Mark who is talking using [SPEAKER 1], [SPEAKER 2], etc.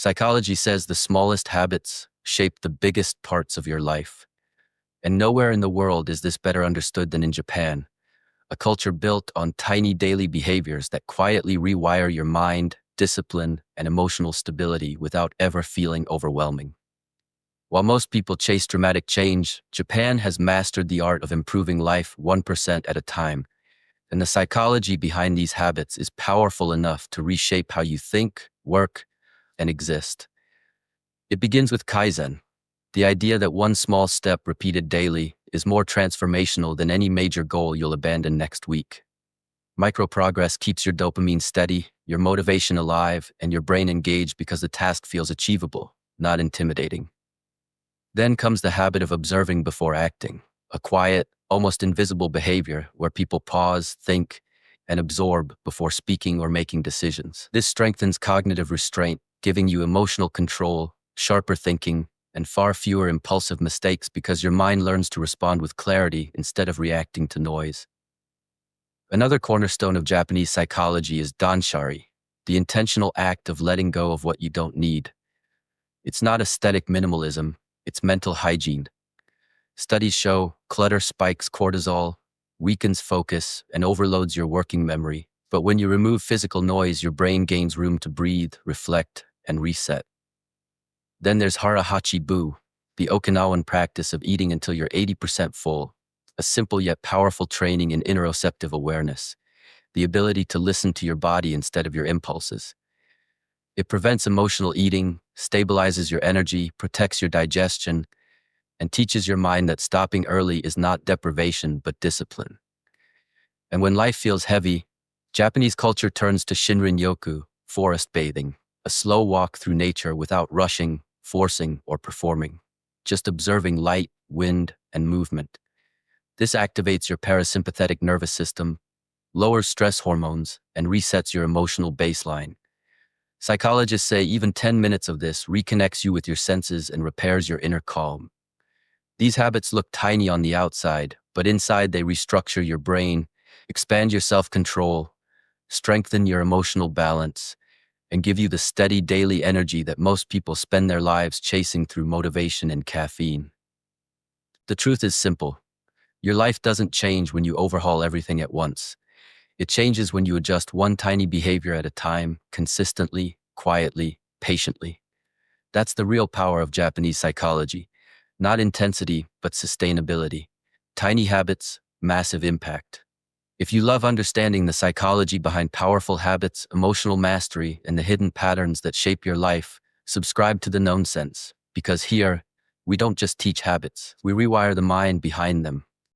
[SPEAKER 1] Psychology says the smallest habits shape the biggest parts of your life. And nowhere in the world is this better understood than in Japan, a culture built on tiny daily behaviors that quietly rewire your mind, discipline, and emotional stability without ever feeling overwhelming. While most people chase dramatic change, Japan has mastered the art of improving life 1% at a time, and the psychology behind these habits is powerful enough to reshape how you think, work, and exist. It begins with Kaizen, the idea that one small step repeated daily is more transformational than any major goal you'll abandon next week. Micro progress keeps your dopamine steady, your motivation alive, and your brain engaged because the task feels achievable, not intimidating. Then comes the habit of observing before acting, a quiet, almost invisible behavior where people pause, think, and absorb before speaking or making decisions. This strengthens cognitive restraint, giving you emotional control, sharper thinking, and far fewer impulsive mistakes because your mind learns to respond with clarity instead of reacting to noise. Another cornerstone of Japanese psychology is danshari, the intentional act of letting go of what you don't need. It's not aesthetic minimalism, it's mental hygiene. Studies show clutter spikes cortisol, weakens focus, and overloads your working memory. But when you remove physical noise, your brain gains room to breathe, reflect, and reset. Then there's hara-hachi-bu, the Okinawan practice of eating until you're 80% full, a simple yet powerful training in interoceptive awareness, the ability to listen to your body instead of your impulses. It prevents emotional eating, stabilizes your energy, protects your digestion, and teaches your mind that stopping early is not deprivation but discipline. And when life feels heavy, Japanese culture turns to shinrin-yoku, forest bathing, a slow walk through nature without rushing, forcing, or performing, just observing light, wind, and movement. This activates your parasympathetic nervous system, lowers stress hormones, and resets your emotional baseline. Psychologists say even 10 minutes of this reconnects you with your senses and repairs your inner calm. These habits look tiny on the outside, but inside they restructure your brain, expand your self-control, strengthen your emotional balance, and give you the steady daily energy that most people spend their lives chasing through motivation and caffeine. The truth is simple. Your life doesn't change when you overhaul everything at once. It changes when you adjust one tiny behavior at a time, consistently, quietly, patiently. That's the real power of Japanese psychology. Not intensity, but sustainability. Tiny habits, massive impact. If you love understanding the psychology behind powerful habits, emotional mastery, and the hidden patterns that shape your life, subscribe to the Known Sense, because here, we don't just teach habits, we rewire the mind behind them.